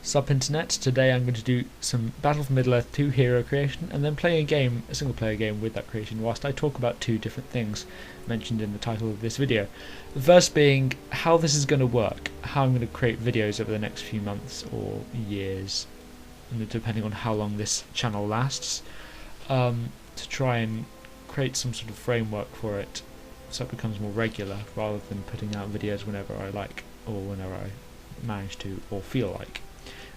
Sup Internet, today I'm going to do some Battle for Middle-earth 2 hero creation and then play a single player game with that creation whilst I talk about two different things mentioned in the title of this video. The first being how this is going to work, how I'm going to create videos over the next few months or years, and depending on how long this channel lasts, to try and create some sort of framework for it so it becomes more regular rather than putting out videos whenever I like or whenever I manage to or feel like.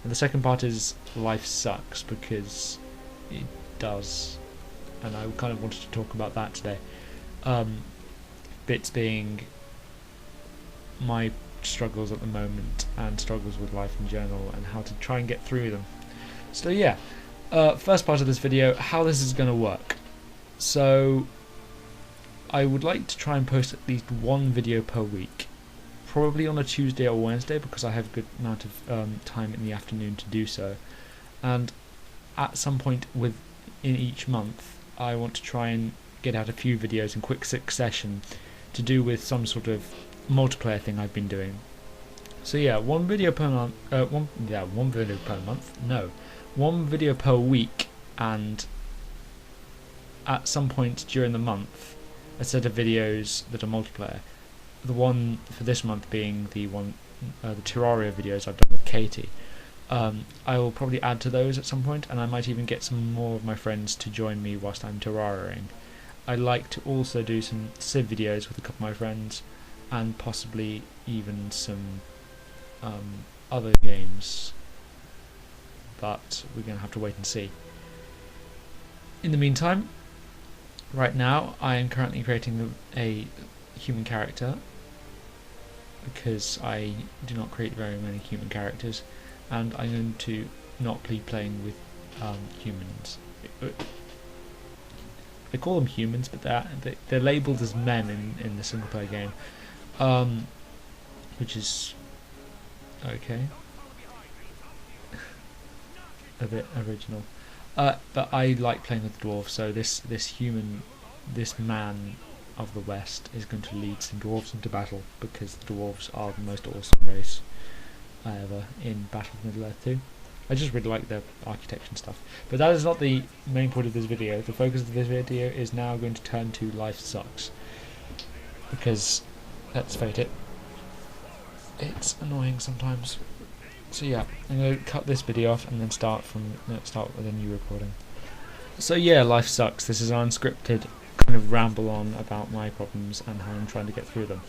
And the second part is life sucks, because it does, and I kind of wanted to talk about that today. Bits being my struggles at the moment and struggles with life in general and how to try and get through them. So yeah, first part of this video, how this is going to work. So I would like to try and post at least one video per week. Probably on a Tuesday or Wednesday, because I have a good amount of time in the afternoon to do so. And at some point in each month, I want to try and get out a few videos in quick succession to do with some sort of multiplayer thing I've been doing. So yeah, one video per month. One video per month. No, one video per week, and at some point during the month, a set of videos that are multiplayer. The one for this month being the Terraria videos I've done with Katie. I will probably add to those at some point, and I might even get some more of my friends to join me whilst I'm Terrariaing. I'd like to also do some Civ videos with a couple of my friends, and possibly even some other games, but we're going to have to wait and see. In the meantime, right now I am currently creating a human character, because I do not create very many human characters, and I'm going to not be playing with humans. They call them humans, but they're labelled as men in the single player game, which is okay, a bit original. But I like playing with dwarves, so this man of the West is going to lead some dwarves into battle, because the dwarves are the most awesome race ever in Battle of Middle-earth 2. I just really like their architecture and stuff. But that is not the main point of this video. The focus of this video is now going to turn to life sucks, because let's face it, it's annoying sometimes. So yeah, I'm going to cut this video off and then start with a new recording. So yeah, life sucks. This is unscripted kind of ramble on about my problems and how I'm trying to get through them.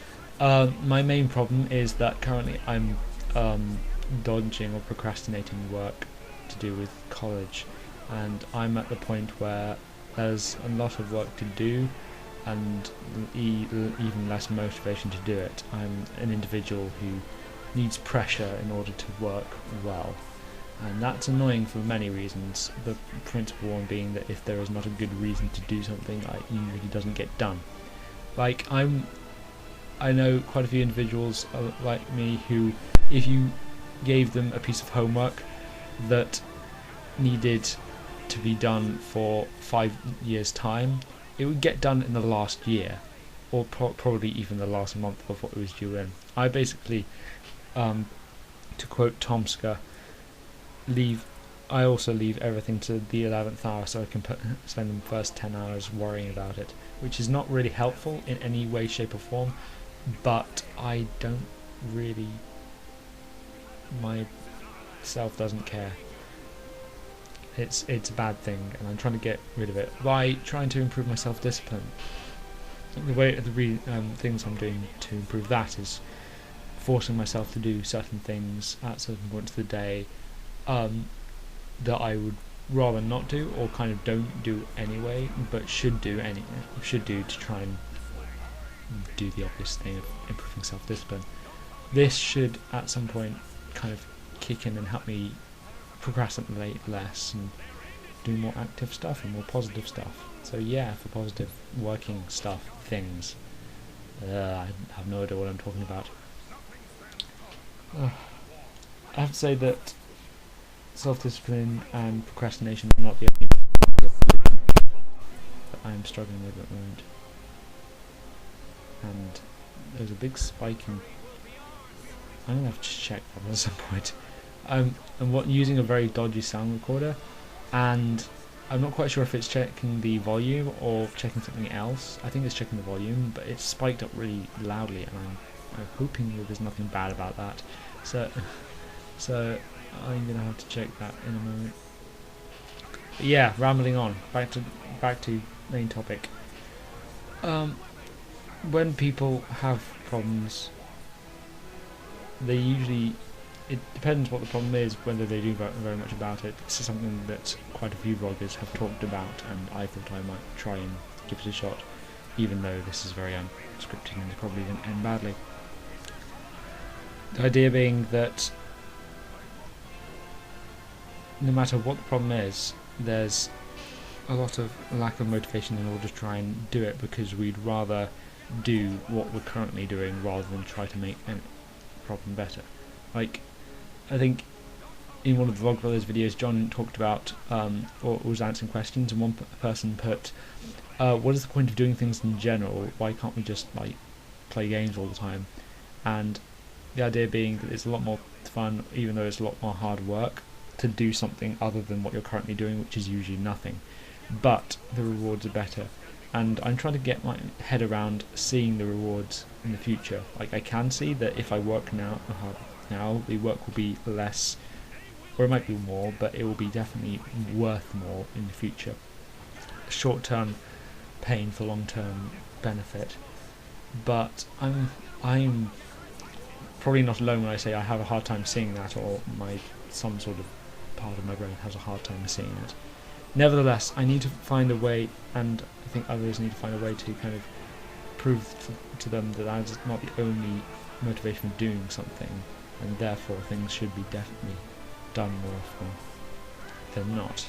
My main problem is that currently I'm dodging or procrastinating work to do with college, and I'm at the point where there's a lot of work to do and even less motivation to do it. I'm an individual who needs pressure in order to work well, and that's annoying for many reasons. The principal one being that if there is not a good reason to do something, it usually doesn't get done. Like, I know quite a few individuals like me who, if you gave them a piece of homework that needed to be done for 5 years' time, it would get done in the last year, or probably even the last month before it was due in. I basically, to quote Tomska, I also leave everything to the 11th hour, so I can spend the first 10 hours worrying about it, which is not really helpful in any way, shape or form, but I don't really, myself doesn't care. It's a bad thing, and I'm trying to get rid of it by trying to improve my self-discipline. The things I'm doing to improve that is forcing myself to do certain things at certain points of the day that I would rather not do, or kind of don't do anyway, but should do to try and do the obvious thing of improving self-discipline. This should at some point kind of kick in and help me procrastinate less and do more active stuff and more positive stuff. So yeah, for positive working stuff, things. I have no idea what I'm talking about. I have to say that self-discipline and procrastination are not the only that I am struggling with at the moment. And there's a big spike in... I'm going to have to check that at some point. I'm using a very dodgy sound recorder, and I'm not quite sure if it's checking the volume or checking something else. I think it's checking the volume, but it's spiked up really loudly, and I'm hoping that there's nothing bad about that. So I'm gonna have to check that in a moment. But yeah, rambling on. Back to main topic. When people have problems, they usually, it depends what the problem is, whether they do very much about it. This is something that quite a few vloggers have talked about, and I thought I might try and give it a shot, even though this is very unscripted and it's probably going to end badly. The idea being that no matter what the problem is, there's a lot of lack of motivation in order to try and do it, because we'd rather do what we're currently doing rather than try to make a problem better. Like, I think in one of the Vlogbrothers videos, John talked about, or was answering questions, and one person put, what is the point of doing things in general? Why can't we just like play games all the time? And the idea being that it's a lot more fun, even though it's a lot more hard work, to do something other than what you're currently doing, which is usually nothing. But the rewards are better, and I'm trying to get my head around seeing the rewards in the future. Like, I can see that if I work now, the work will be less, or it might be more, but it will be definitely worth more in the future. Short-term pain for long-term benefit. But I'm probably not alone when I say I have a hard time seeing that, or some sort of part of my brain has a hard time seeing it. Nevertheless, I need to find a way, and I think others need to find a way to kind of prove to them that that is not the only motivation for doing something, and therefore things should be definitely done more often than not.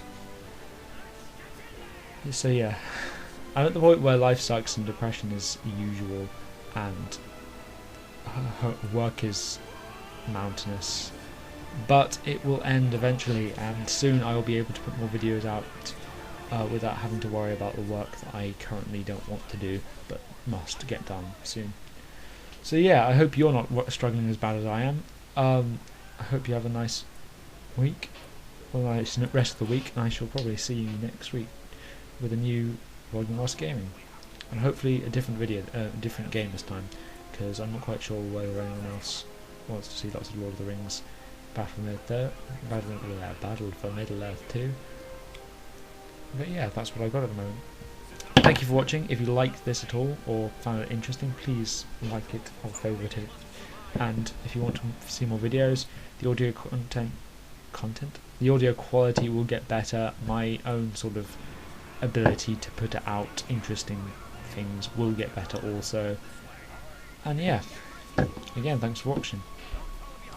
So yeah, I'm at the point where life sucks and depression is usual, and work is mountainous, but it will end eventually, and soon I will be able to put more videos out without having to worry about the work that I currently don't want to do but must get done soon. So yeah, I hope you're not struggling as bad as I am. I hope you have a nice week, or a nice rest of the week, and I shall probably see you next week with a new Vlogging Whilst Gaming, and hopefully a different video, different game this time, because I'm not quite sure whether anyone else wants to see lots of Lord of the Rings, Battle for Middle-earth 2. But yeah, that's what I've got at the moment. Thank you for watching. If you liked this at all or found it interesting, please like it or favourite it. And if you want to see more videos, the audio the audio quality will get better. My own sort of ability to put out interesting things will get better also. And yeah, again, thanks for watching.